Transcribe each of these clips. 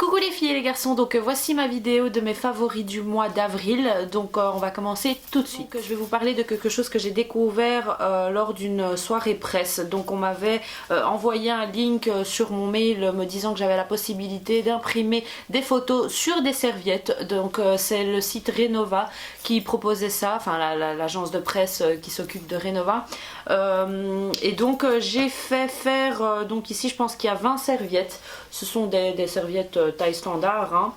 Coucou les filles et les garçons, donc voici ma vidéo de mes favoris du mois d'avril. Donc on va commencer tout de suite. Donc, je vais vous parler de quelque chose que j'ai découvert lors d'une soirée presse. Donc on m'avait envoyé un link sur mon mail me disant que j'avais la possibilité d'imprimer des photos sur des serviettes. Donc c'est le site Renova qui proposait ça, enfin l'agence de presse qui s'occupe de Renova. Et donc j'ai fait faire, donc ici je pense qu'il y a 20 serviettes. Ce sont des serviettes taille standard, hein.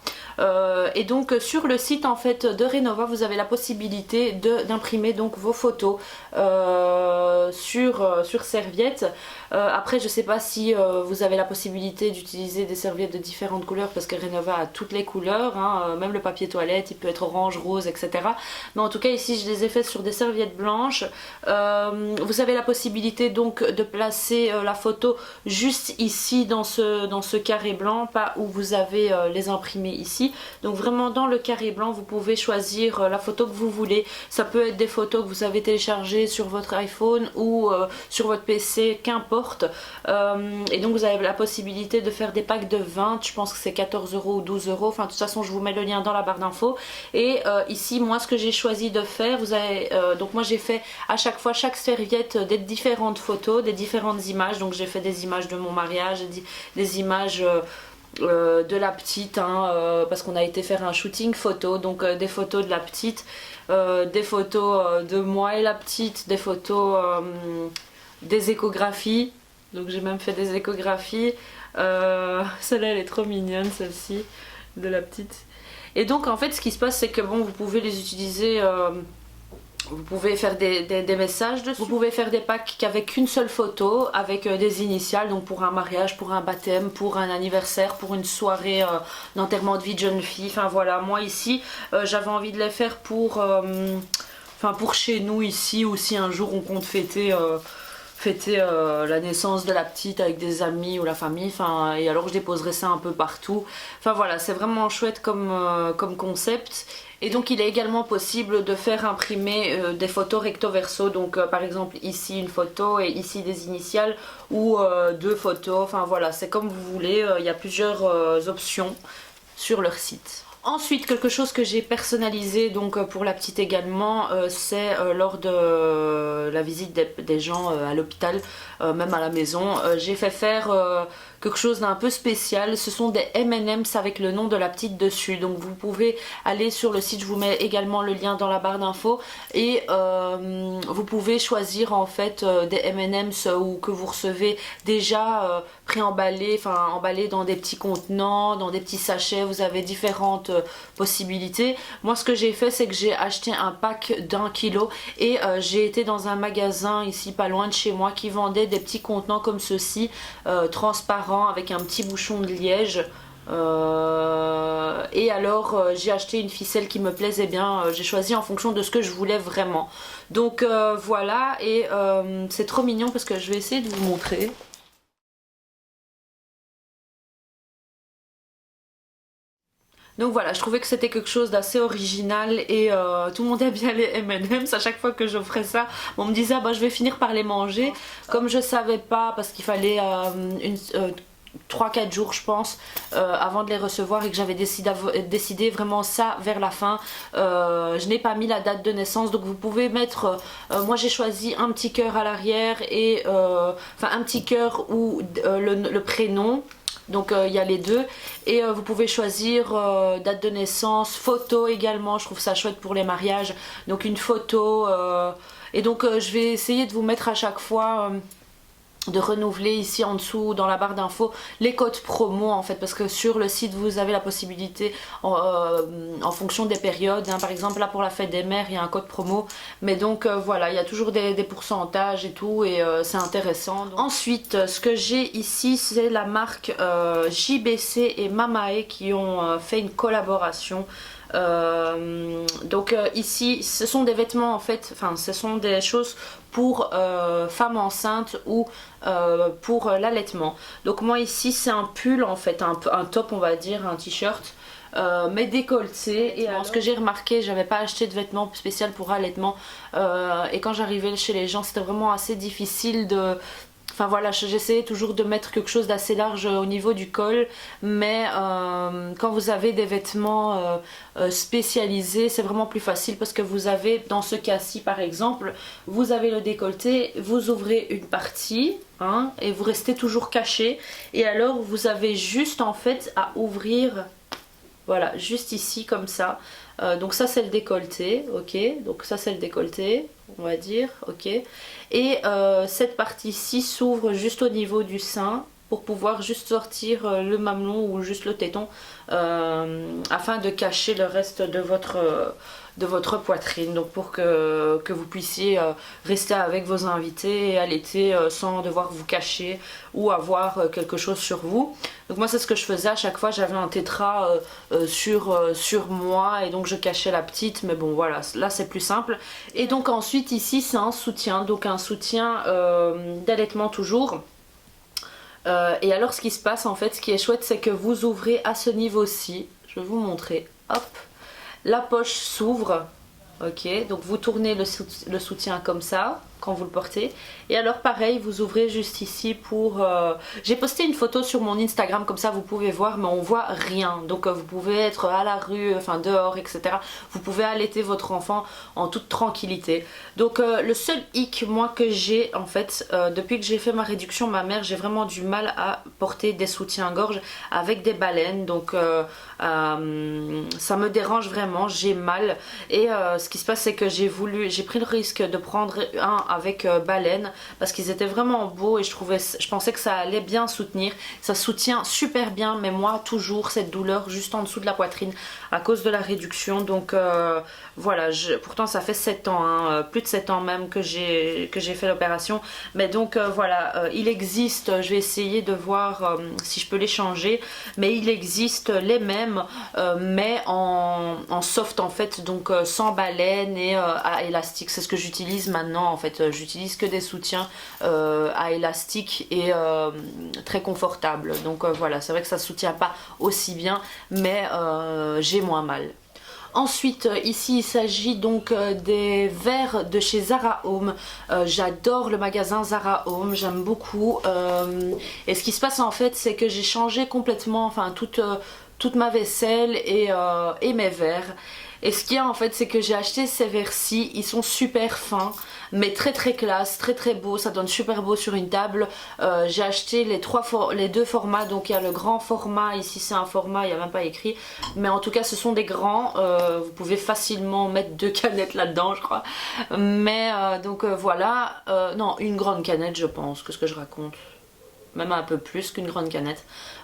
Et donc sur le site en fait de Renova, vous avez la possibilité d'imprimer donc vos photos sur serviettes. Après je sais pas si vous avez la possibilité d'utiliser des serviettes de différentes couleurs, parce que Renova a toutes les couleurs, hein. Même le papier toilette il peut être orange, rose, etc. Mais en tout cas ici je les ai fait sur des serviettes blanches. Vous avez la possibilité donc de placer la photo juste ici dans ce carré blanc, pas où vous avez les imprimés ici. Donc vraiment dans le carré blanc vous pouvez choisir la photo que vous voulez. Ça peut être des photos que vous avez téléchargées sur votre iPhone ou sur votre PC, qu'importe. Et donc vous avez la possibilité de faire des packs de 20, je pense que c'est 14 € ou 12 €. Enfin de toute façon je vous mets le lien dans la barre d'infos. Et ici moi ce que j'ai choisi de faire, vous avez donc moi j'ai fait à chaque fois chaque serviette des différentes photos, des différentes images. Donc j'ai fait des images de mon mariage, des images de la petite, hein, parce qu'on a été faire un shooting photo, donc des photos de la petite, des photos de moi et la petite, des photos des échographies. Donc j'ai même fait des échographies. Celle-là elle est trop mignonne, celle-ci de la petite. Et donc en fait ce qui se passe c'est que bon, vous pouvez les utiliser, vous pouvez faire des messages dessus. Vous pouvez faire des packs qu'avec une seule photo, avec des initiales, donc pour un mariage, pour un baptême, pour un anniversaire, pour une soirée d'enterrement de vie de jeune fille. Enfin voilà, moi ici j'avais envie de les faire pour chez nous ici, ou si un jour on compte fêter la naissance de la petite avec des amis ou la famille, et alors je déposerai ça un peu partout. Enfin voilà, c'est vraiment chouette comme concept. Et donc il est également possible de faire imprimer des photos recto verso, donc par exemple ici une photo et ici des initiales, ou deux photos. Enfin voilà, c'est comme vous voulez, il y a plusieurs options sur leur site. Ensuite, quelque chose que j'ai personnalisé donc pour la petite également, c'est lors de la visite des gens à l'hôpital, même à la maison, j'ai fait faire quelque chose d'un peu spécial. Ce sont des M&M's avec le nom de la petite dessus. Donc vous pouvez aller sur le site, je vous mets également le lien dans la barre d'infos, et vous pouvez choisir en fait des M&M's que vous recevez déjà préemballés, emballés dans des petits contenants, dans des petits sachets. Vous avez différentes possibilités. Moi ce que j'ai fait c'est que j'ai acheté un pack d'1 kg, et j'ai été dans un magasin ici pas loin de chez moi qui vendait des petits contenants comme ceci, transparents, avec un petit bouchon de liège. Et alors j'ai acheté une ficelle qui me plaisait bien, j'ai choisi en fonction de ce que je voulais vraiment. Donc voilà, et c'est trop mignon parce que je vais essayer de vous montrer. Donc voilà, je trouvais que c'était quelque chose d'assez original, et tout le monde aime bien les M&M's. À chaque fois que j'offrais ça, on me disait ah bah je vais finir par les manger. Comme je savais pas, parce qu'il fallait 3-4 jours je pense avant de les recevoir, et que j'avais décidé vraiment ça vers la fin, je n'ai pas mis la date de naissance. Donc vous pouvez mettre, moi j'ai choisi un petit cœur à l'arrière, et un petit cœur ou le prénom. Donc il y a les deux, et vous pouvez choisir date de naissance, photo également, je trouve ça chouette pour les mariages, donc une photo, et donc je vais essayer de vous mettre à chaque fois, de renouveler ici en dessous dans la barre d'infos les codes promo en fait, parce que sur le site vous avez la possibilité en fonction des périodes, hein. Par exemple là pour la fête des mères il y a un code promo, mais donc voilà, il y a toujours des pourcentages et tout, et c'est intéressant. Donc, ensuite ce que j'ai ici c'est la marque JBC et Mamae qui ont fait une collaboration. Ici ce sont des vêtements en fait, ce sont des choses pour femmes enceintes ou pour l'allaitement. Donc moi ici c'est un pull en fait, un top on va dire, un t-shirt mais décolleté. Et alors, ce que j'ai remarqué, j'avais pas acheté de vêtements spéciaux pour allaitement, et quand j'arrivais chez les gens c'était vraiment assez difficile de enfin voilà, j'essayais toujours de mettre quelque chose d'assez large au niveau du col, mais quand vous avez des vêtements spécialisés, c'est vraiment plus facile parce que vous avez, dans ce cas-ci par exemple, vous avez le décolleté, vous ouvrez une partie, hein, et vous restez toujours caché, et alors vous avez juste en fait à ouvrir, voilà, juste ici comme ça. Donc ça c'est le décolleté, ok, donc ça c'est le décolleté, on va dire, ok, et cette partie-ci s'ouvre juste au niveau du sein pour pouvoir juste sortir le mamelon ou juste le téton afin de cacher le reste de votre poitrine, donc pour que vous puissiez rester avec vos invités et allaiter sans devoir vous cacher ou avoir quelque chose sur vous. Donc moi c'est ce que je faisais à chaque fois, j'avais un tétra sur moi et donc je cachais la petite, mais bon voilà, là c'est plus simple. Et donc ensuite ici c'est un soutien, donc un soutien d'allaitement toujours. Et alors ce qui se passe en fait, ce qui est chouette, c'est que vous ouvrez à ce niveau-ci, je vais vous montrer, hop, la poche s'ouvre, ok, donc vous tournez le soutien comme ça quand vous le portez, et alors pareil vous ouvrez juste ici pour j'ai posté une photo sur mon Instagram, comme ça vous pouvez voir, mais on voit rien, donc vous pouvez être à la rue, enfin dehors, etc. Vous pouvez allaiter votre enfant en toute tranquillité. Donc le seul hic moi que j'ai en fait depuis que j'ai fait ma réduction mammaire, j'ai vraiment du mal à porter des soutiens-gorge avec des baleines, donc ça me dérange vraiment, j'ai mal, et ce qui se passe c'est que j'ai pris le risque de prendre un avec baleine parce qu'ils étaient vraiment beaux et je pensais que ça allait bien soutenir. Ça soutient super bien, mais moi toujours cette douleur juste en dessous de la poitrine à cause de la réduction. Donc voilà, pourtant ça fait 7 ans, hein, plus de 7 ans même que j'ai fait l'opération, mais donc voilà, il existe, je vais essayer de voir si je peux les changer, mais il existe les mêmes mais en soft en fait, donc sans baleine et à élastique. C'est ce que j'utilise maintenant en fait. J'utilise que des soutiens à élastique et très confortables. Donc voilà, c'est vrai que ça ne soutient pas aussi bien, mais j'ai moins mal. Ensuite ici il s'agit donc des verres de chez Zara Home. J'adore le magasin Zara Home, j'aime beaucoup. Et ce qui se passe en fait, c'est que j'ai changé complètement, enfin toute ma vaisselle et mes verres. Et ce qu'il y a en fait, c'est que j'ai acheté ces verres-ci, ils sont super fins, mais très très classe, très très beau, ça donne super beau sur une table. J'ai acheté les deux formats, donc il y a le grand format, ici c'est un format, il n'y a même pas écrit, mais en tout cas ce sont des grands, vous pouvez facilement mettre 2 canettes là-dedans je crois, mais donc voilà, non, une grande canette je pense, qu'est-ce que je raconte, même un peu plus qu'une grande canette.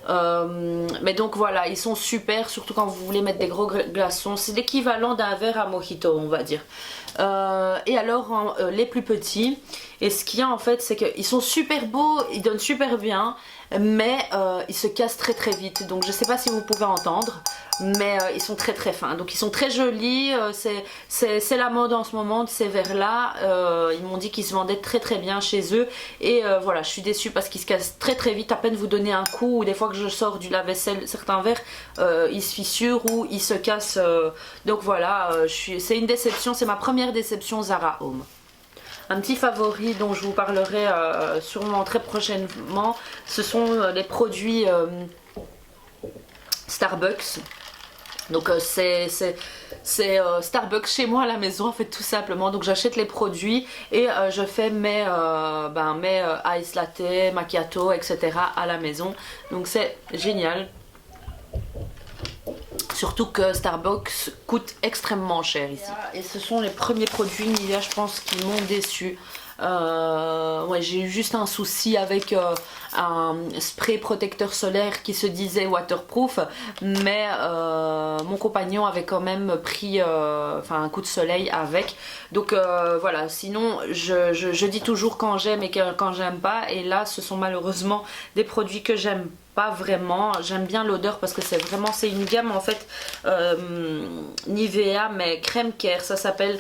Mais donc voilà, ils sont super, surtout quand vous voulez mettre des gros glaçons. C'est l'équivalent d'un verre à mojito, on va dire. Et alors les plus petits, et ce qu'il y a en fait, c'est qu'ils sont super beaux, ils donnent super bien, mais ils se cassent très très vite. Donc je sais pas si vous pouvez entendre, mais ils sont très très fins, donc ils sont très jolis. C'est la mode en ce moment de ces verres là. Ils m'ont dit qu'ils se vendaient très très bien chez eux, et voilà, je suis déçue parce qu'ils se cassent très très vite. À peine vous donnez un coup, ou des fois que je sors du lave-vaisselle, certains verres ils se fissurent ou ils se cassent, donc voilà, c'est une déception, c'est ma première déception Zara Home. Un petit favori dont je vous parlerai sûrement très prochainement, ce sont les produits Starbucks. Donc c'est Starbucks chez moi à la maison en fait, tout simplement. Donc j'achète les produits et je fais mes ice latte, macchiato, etc. à la maison. Donc c'est génial. Surtout que Starbucks coûte extrêmement cher ici. Et ce sont les premiers produits Nivea, je pense, qui m'ont déçu. Ouais, j'ai eu juste un souci avec un spray protecteur solaire qui se disait waterproof, mais mon compagnon avait quand même pris un coup de soleil avec. Donc voilà, sinon je dis toujours quand j'aime et quand j'aime pas, et là ce sont malheureusement des produits que j'aime pas vraiment. J'aime bien l'odeur parce que c'est une gamme en fait Nivea, mais crème care ça s'appelle.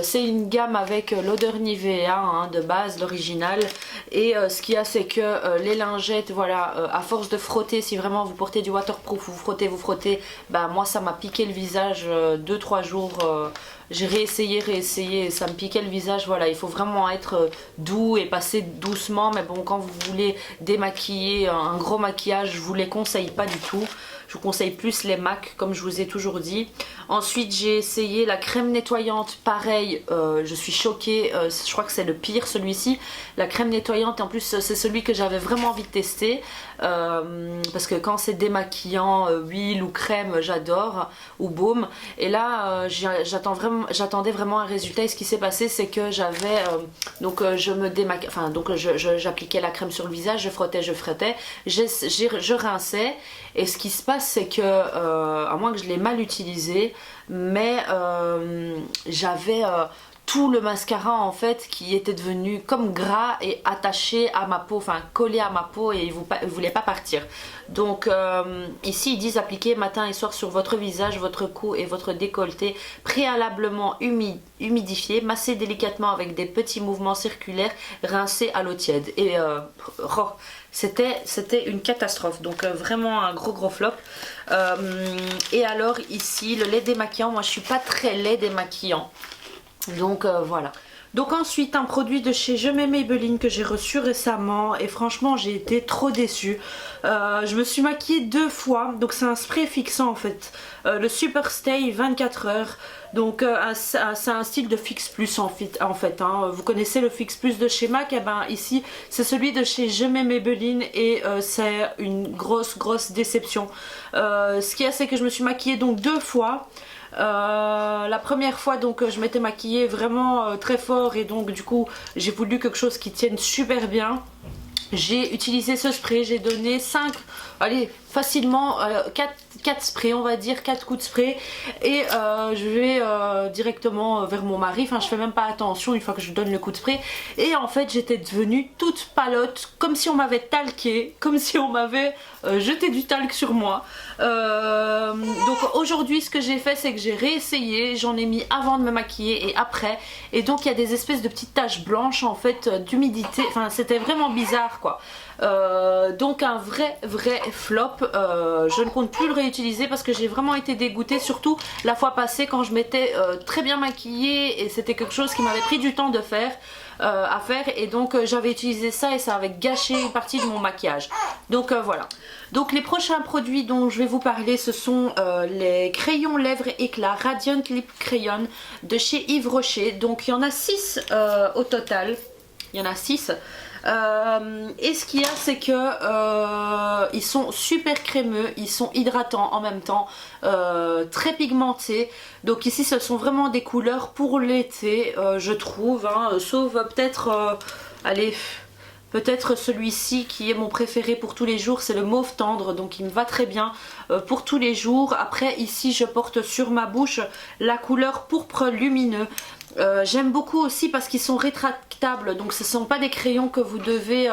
C'est une gamme avec l'odeur Nivea hein, de base, l'original, et ce qu'il y a c'est que les lingettes, voilà, à force de frotter, si vraiment vous portez du waterproof, vous frottez, bah moi ça m'a piqué le visage 2-3 jours j'ai réessayé et ça me piquait le visage. Voilà, il faut vraiment être doux et passer doucement, mais bon, quand vous voulez démaquiller un gros maquillage, je vous les conseille pas du tout. Je vous conseille plus les MAC comme je vous ai toujours dit. Ensuite j'ai essayé la crème nettoyante, pareil, je suis choquée, je crois que c'est le pire celui-ci. La crème nettoyante, en plus c'est celui que j'avais vraiment envie de tester. Parce que quand c'est démaquillant, huile ou crème, j'adore, ou baume. Et là j'attendais vraiment un résultat, et ce qui s'est passé c'est que j'avais j'appliquais la crème sur le visage, je frottais, je rinçais, et ce qui se passe c'est que, à moins que je l'ai mal utilisé, mais j'avais tout le mascara en fait qui était devenu comme gras et attaché à ma peau, enfin collé à ma peau, et il ne voulait pas partir. Donc ici ils disent appliquer matin et soir sur votre visage, votre cou et votre décolleté, préalablement humidifié, masser délicatement avec des petits mouvements circulaires, rincer à l'eau tiède. Et c'était une catastrophe, donc vraiment un gros flop. Et alors ici le lait démaquillant, moi je suis pas très lait démaquillant, donc voilà. Donc ensuite un produit de chez Je m'aime Maybelline que j'ai reçu récemment, et franchement j'ai été trop déçue. Je me suis maquillée 2 fois, donc c'est un spray fixant en fait, le Super Stay 24 heures. Donc c'est un style de Fix Plus en fait, hein. Vous connaissez le Fix Plus de chez MAC, et ben ici c'est celui de chez Je m'aime Maybelline, et c'est une grosse déception. Ce qu'il y a, c'est que je me suis maquillée donc 2 fois. La première fois donc je m'étais maquillée vraiment très fort, et donc du coup j'ai voulu quelque chose qui tienne super bien. J'ai utilisé ce spray, j'ai donné 5, allez facilement 4 sprays, on va dire 4 coups de spray, et je vais directement vers mon mari, enfin je fais même pas attention une fois que je donne le coup de spray, et en fait j'étais devenue toute palote, comme si on m'avait talqué, comme si on m'avait jeté du talc sur moi. Donc aujourd'hui ce que j'ai fait, c'est que j'ai réessayé, j'en ai mis avant de me maquiller et après, et donc il y a des espèces de petites taches blanches en fait d'humidité, enfin c'était vraiment bizarre quoi. Donc un vrai flop. Je ne compte plus le réutiliser parce que j'ai vraiment été dégoûtée, surtout la fois passée quand je m'étais très bien maquillée, et c'était quelque chose qui m'avait pris du temps à faire, et donc j'avais utilisé ça et ça avait gâché une partie de mon maquillage. Donc voilà. Donc les prochains produits dont je vais vous parler, ce sont les crayons lèvres éclat Radiant Lip Crayon de chez Yves Rocher. Donc il y en a 6 au total. Il y en a 6. Et ce qu'il y a, c'est que ils sont super crémeux, ils sont hydratants en même temps, très pigmentés. Donc ici ce sont vraiment des couleurs pour l'été, je trouve, hein, sauf peut-être allez, peut-être celui-ci qui est mon préféré pour tous les jours, c'est le mauve tendre, donc il me va très bien pour tous les jours. Après ici je porte sur ma bouche la couleur pourpre lumineux. J'aime beaucoup aussi parce qu'ils sont rétractables, donc ce ne sont pas des crayons que vous devez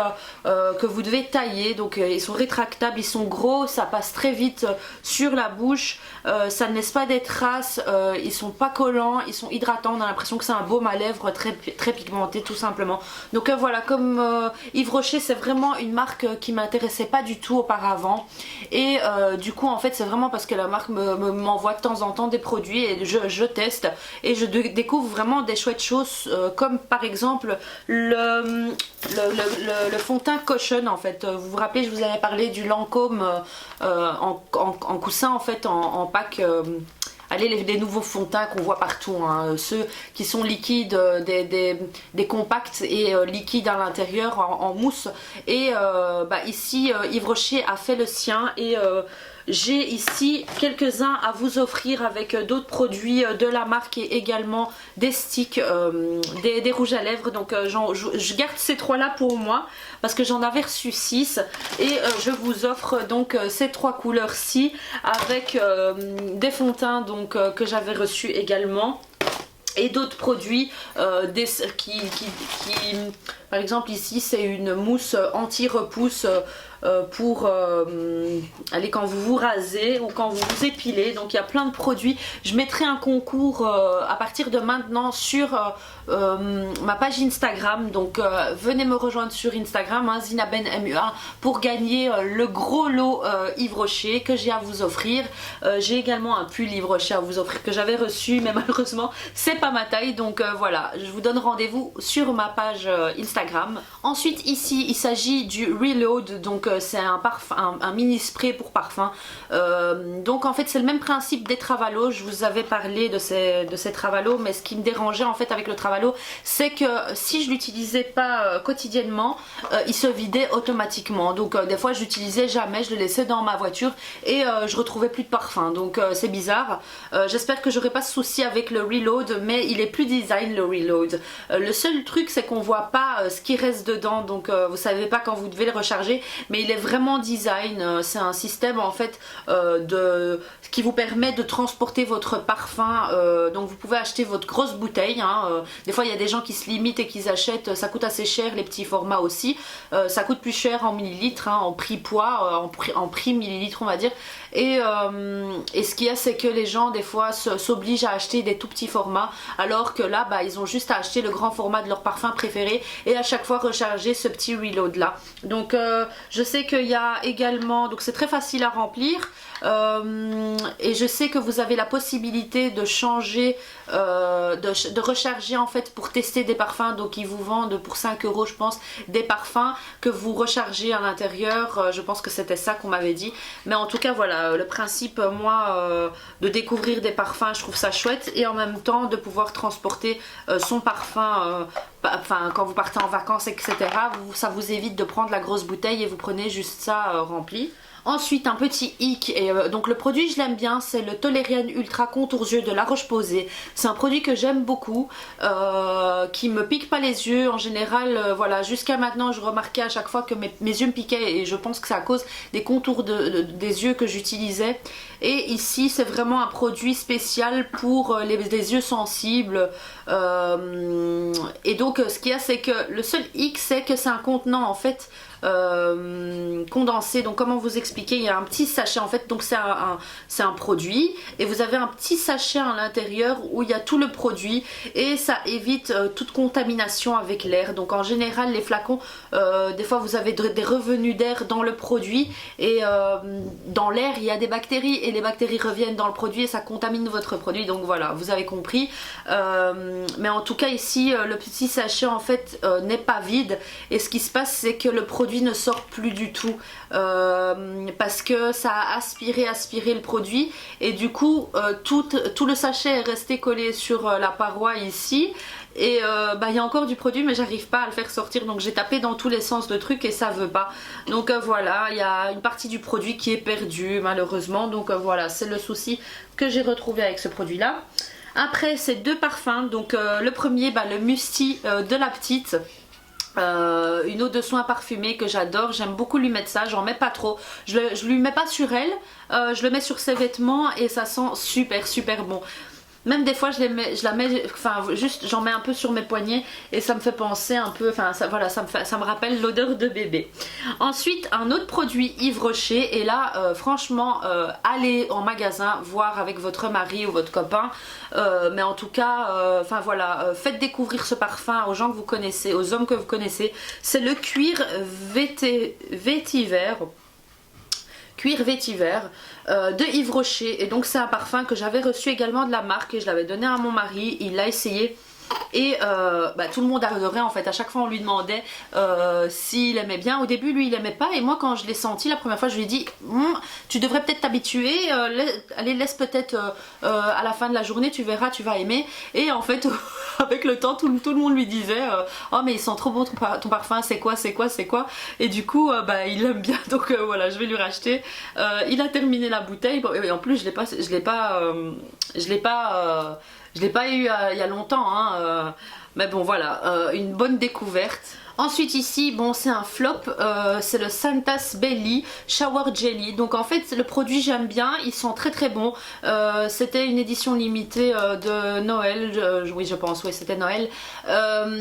tailler, donc ils sont rétractables, ils sont gros, ça passe très vite sur la bouche, ça ne laisse pas des traces, ils sont pas collants, ils sont hydratants, on a l'impression que c'est un baume à lèvres très pigmenté tout simplement. Donc voilà, comme Yves Rocher c'est vraiment une marque qui m'intéressait pas du tout auparavant, et du coup en fait c'est vraiment parce que la marque m'envoie de temps en temps des produits et je teste et je découvre vraiment des chouettes choses, comme par exemple le fond de teint Caution en fait. Vous vous rappelez, je vous avais parlé du Lancôme en coussin en fait, en pack. Allez, des nouveaux fonds de teint qu'on voit partout, hein, ceux qui sont liquides, des compacts et liquides à l'intérieur en mousse. Et ici Yves Rocher a fait le sien, et j'ai ici quelques-uns à vous offrir avec d'autres produits de la marque, et également des sticks, des rouges à lèvres. Donc je garde ces 3 là pour moi parce que j'en avais reçu 6, et je vous offre donc ces 3 couleurs-ci avec des fonds de teint donc, que j'avais reçus également, et d'autres produits Par exemple ici c'est une mousse anti-repousse pour allez, quand vous vous rasez ou quand vous vous épilez. Donc il y a plein de produits. Je mettrai un concours à partir de maintenant sur ma page Instagram. Donc venez me rejoindre sur Instagram, hein, ZinabenMUA, pour gagner le gros lot Yves Rocher que j'ai à vous offrir. J'ai également un pull Yves Rocher à vous offrir que j'avais reçu, mais malheureusement c'est pas ma taille. Donc voilà, je vous donne rendez-vous sur ma page Instagram. Ensuite ici il s'agit du Reload. Donc c'est un parfum, un mini spray pour parfum. Donc en fait c'est le même principe des Travalo. Je vous avais parlé de ces Travalo, mais ce qui me dérangeait en fait avec le Travalo, c'est que si je l'utilisais pas quotidiennement, il se vidait automatiquement. Donc des fois je l'utilisais jamais, je le laissais dans ma voiture et je retrouvais plus de parfum. Donc c'est bizarre. J'espère que j'aurai pas ce souci avec le Reload, mais il est plus design le Reload. Le seul truc c'est qu'on voit pas ce qui reste dedans, donc vous savez pas quand vous devez le recharger, mais il est vraiment design. C'est un système en fait qui vous permet de transporter votre parfum. Donc vous pouvez acheter votre grosse bouteille, hein. Des fois il y a des gens qui se limitent et qui achètent, ça coûte assez cher, les petits formats aussi. Ça coûte plus cher en millilitres, hein, en prix poids, en prix millilitres on va dire. Et ce qu'il y a c'est que les gens des fois s'obligent à acheter des tout petits formats, alors que là bah, ils ont juste à acheter le grand format de leur parfum préféré et à chaque fois recharger ce petit Reload là. Donc je sais qu'il y a également, donc c'est très facile à remplir. Et je sais que vous avez la possibilité de changer, de recharger en fait pour tester des parfums. Donc ils vous vendent pour 5 € je pense des parfums que vous rechargez à l'intérieur. Je pense que c'était ça qu'on m'avait dit. Mais en tout cas voilà, le principe moi de découvrir des parfums, je trouve ça chouette. Et en même temps de pouvoir transporter son parfum, enfin quand vous partez en vacances etc. Ça vous évite de prendre la grosse bouteille et vous prenez juste ça rempli. Ensuite un petit hic, et donc le produit je l'aime bien, c'est le Toleriane Ultra Contour Yeux de La Roche-Posay. C'est un produit que j'aime beaucoup, qui me pique pas les yeux en général. Voilà, jusqu'à maintenant je remarquais à chaque fois que mes yeux me piquaient et je pense que c'est à cause des contours des yeux que j'utilisais. Et ici c'est vraiment un produit spécial pour les yeux sensibles. Et donc ce qu'il y a c'est que le seul hic c'est que c'est un contenant en fait condensé. Donc comment vous expliquer, il y a un petit sachet en fait, donc c'est un produit et vous avez un petit sachet à l'intérieur où il y a tout le produit et ça évite toute contamination avec l'air. Donc en général les flacons, des fois vous avez des revenus d'air dans le produit et dans l'air il y a des bactéries et les bactéries reviennent dans le produit et ça contamine votre produit. Donc voilà, vous avez compris. Mais en tout cas ici le petit sachet en fait n'est pas vide et ce qui se passe c'est que le produit ne sort plus du tout parce que ça a aspiré le produit et du coup tout le sachet est resté collé sur la paroi ici et bah, y a encore du produit mais j'arrive pas à le faire sortir, donc j'ai tapé dans tous les sens de trucs et ça veut pas. Donc voilà, il y a une partie du produit qui est perdue malheureusement. Donc voilà, c'est le souci que j'ai retrouvé avec ce produit là. Après c'est deux parfums, donc le premier bah, le Musti de la petite. Une eau de soin parfumée que j'adore, j'aime beaucoup lui mettre ça, j'en mets pas trop, je lui mets pas sur elle, je le mets sur ses vêtements et ça sent super bon. Même des fois je la mets, enfin juste j'en mets un peu sur mes poignets et ça me fait penser un peu, enfin ça, voilà, ça me rappelle l'odeur de bébé. Ensuite un autre produit Yves Rocher et là franchement allez en magasin voir avec votre mari ou votre copain, mais en tout cas enfin voilà, faites découvrir ce parfum aux gens que vous connaissez, aux hommes que vous connaissez. C'est le cuir vétiver. Cuir vétiver de Yves Rocher et donc c'est un parfum que j'avais reçu également de la marque et je l'avais donné à mon mari, il l'a essayé et bah, tout le monde adorait en fait. À chaque fois on lui demandait s'il aimait bien. Au début lui il aimait pas et moi quand je l'ai senti la première fois je lui ai dit tu devrais peut-être t'habituer, allez laisse peut-être à la fin de la journée tu verras, tu vas aimer. Et en fait avec le temps tout le monde lui disait oh mais il sent trop bon ton parfum, c'est quoi. Et du coup bah, il aime bien donc voilà, je vais lui racheter. Il a terminé la bouteille et en plus je l'ai pas eu il y a longtemps hein, mais bon voilà, une bonne découverte. Ensuite ici, bon c'est un flop, c'est le Santa's Belly Shower Jelly. Donc en fait le produit j'aime bien, ils sont très très bons. C'était une édition limitée de Noël, oui je pense, oui c'était Noël.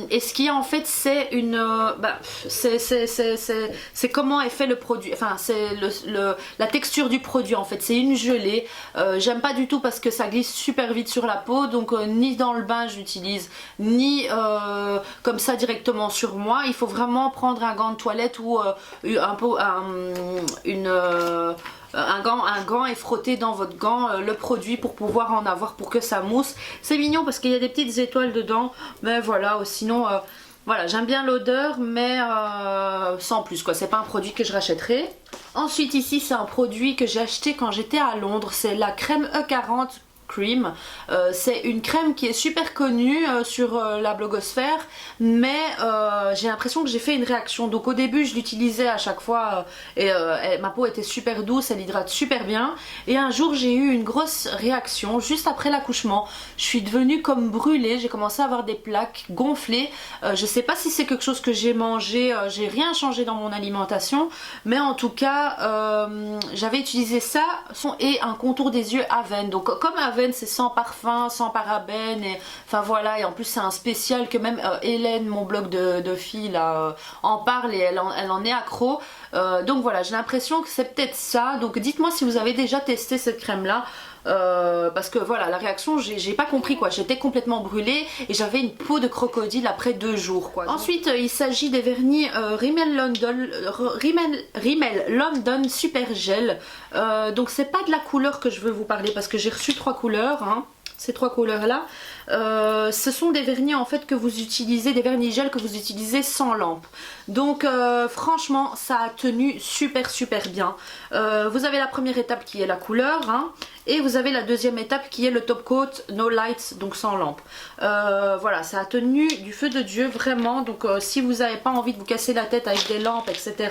Et ce qu'il y a en fait c'est une... c'est comment est fait le produit, enfin c'est la texture du produit en fait, c'est une gelée. J'aime pas du tout parce que ça glisse super vite sur la peau, donc ni dans le bain je l'utilise, ni comme ça directement sur moi. Il faut vraiment prendre un gant de toilette ou un gant et frotter dans votre gant le produit pour pouvoir en avoir, pour que ça mousse. C'est mignon parce qu'il y a des petites étoiles dedans, mais voilà, sinon voilà, j'aime bien l'odeur, mais sans plus quoi, c'est pas un produit que je rachèterai. Ensuite ici c'est un produit que j'ai acheté quand j'étais à Londres, c'est la crème E40 Cream. C'est une crème qui est super connue sur la blogosphère, mais j'ai l'impression que j'ai fait une réaction. Donc au début je l'utilisais à chaque fois et ma peau était super douce, elle hydrate super bien, et un jour j'ai eu une grosse réaction juste après l'accouchement. Je suis devenue comme brûlée, j'ai commencé à avoir des plaques gonflées. Je sais pas si c'est quelque chose que j'ai mangé, j'ai rien changé dans mon alimentation, mais en tout cas j'avais utilisé ça et un contour des yeux Aven. Donc comme Aven c'est sans parfum, sans parabènes, et enfin voilà, et en plus c'est un spécial que même Hélène, mon blog de filles là, en parle, et elle en est accro. Donc voilà, j'ai l'impression que c'est peut-être ça. Donc dites-moi si vous avez déjà testé cette crème là. Parce que voilà, la réaction, j'ai pas compris quoi, j'étais complètement brûlée et j'avais une peau de crocodile après 2 jours quoi. Ensuite il s'agit des vernis Rimmel London Super Gel. Donc c'est pas de la couleur que je veux vous parler parce que j'ai reçu 3 couleurs hein. Ces 3 couleurs là, ce sont des vernis en fait que vous utilisez, des vernis gel que vous utilisez sans lampe. Donc franchement ça a tenu super bien. Vous avez la première étape qui est la couleur hein, et vous avez la deuxième étape qui est le top coat no lights, donc sans lampe. Voilà, ça a tenu du feu de Dieu vraiment. Donc si vous n'avez pas envie de vous casser la tête avec des lampes etc,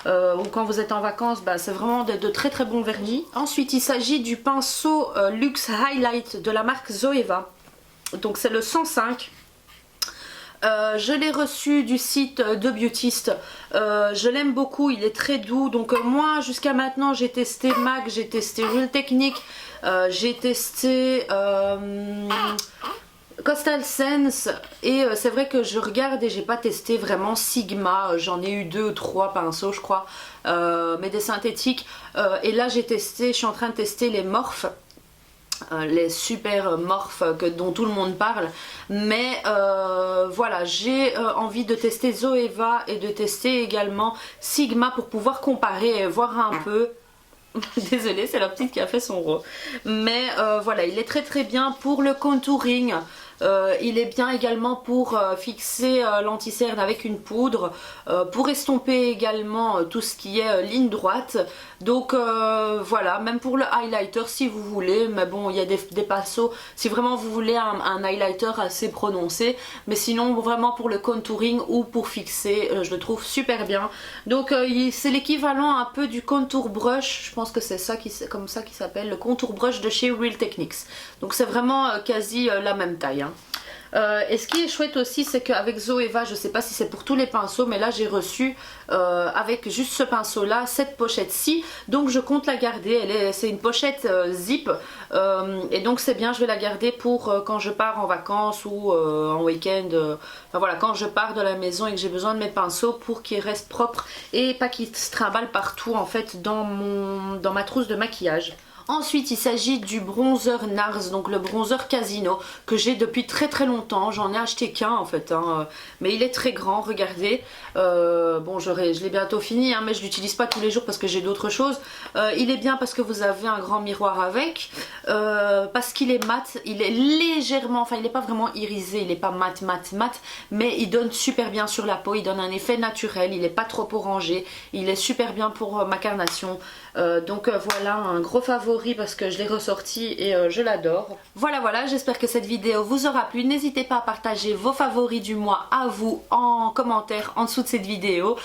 ou quand vous êtes en vacances, bah, c'est vraiment de très bons vernis. Ensuite il s'agit du pinceau Luxe Highlight de la marque Zoeva. Donc c'est le 105. Je l'ai reçu du site de Beautist. Je l'aime beaucoup, il est très doux. Donc moi jusqu'à maintenant j'ai testé MAC, j'ai testé Real Technique, j'ai testé Coastal Sense, et c'est vrai que je regarde et j'ai pas testé vraiment Sigma. J'en ai eu 2 ou 3 pinceaux je crois, mais des synthétiques. Et là j'ai testé, je suis en train de tester les Morphe. Les super morphes dont tout le monde parle, mais voilà, j'ai envie de tester Zoeva et de tester également Sigma pour pouvoir comparer et voir un peu. Désolée, c'est la petite qui a fait son rot, mais voilà, il est très bien pour le contouring. Il est bien également pour fixer l'anti-cerne avec une poudre, pour estomper également tout ce qui est ligne droite. Donc voilà, même pour le highlighter si vous voulez, mais bon il y a des pinceaux si vraiment vous voulez un highlighter assez prononcé, mais sinon vraiment pour le contouring ou pour fixer, je le trouve super bien. Donc c'est l'équivalent un peu du contour brush, je pense que c'est ça comme ça qui s'appelle, le contour brush de chez Real Techniques. Donc c'est vraiment quasi la même taille hein. Et ce qui est chouette aussi c'est qu'avec Zoeva, je sais pas si c'est pour tous les pinceaux, mais là j'ai reçu avec juste ce pinceau là cette pochette ci, donc je compte la garder. C'est une pochette zip, et donc c'est bien, je vais la garder pour quand je pars en vacances ou en week-end, enfin voilà, quand je pars de la maison et que j'ai besoin de mes pinceaux pour qu'ils restent propres et pas qu'ils se trimballent partout en fait dans ma trousse de maquillage. Ensuite il s'agit du bronzer NARS, donc le bronzer Casino que j'ai depuis très longtemps. J'en ai acheté qu'un en fait hein, mais il est très grand, regardez. Bon je l'ai bientôt fini hein, mais je l'utilise pas tous les jours parce que j'ai d'autres choses. Il est bien parce que vous avez un grand miroir avec, parce qu'il est mat, il est légèrement, enfin il n'est pas vraiment irisé, il n'est pas mat, mais il donne super bien sur la peau, il donne un effet naturel, il n'est pas trop orangé, il est super bien pour ma carnation. Donc voilà, un gros favori parce que je l'ai ressorti et je l'adore. Voilà, j'espère que cette vidéo vous aura plu. N'hésitez pas à partager vos favoris du mois à vous en commentaire en dessous de cette vidéo.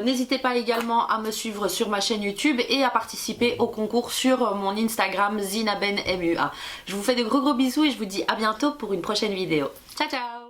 N'hésitez pas également à me suivre sur ma chaîne YouTube et à participer au concours sur mon Instagram ZinabenMUA. Je vous fais de gros bisous et je vous dis à bientôt pour une prochaine vidéo. Ciao ciao.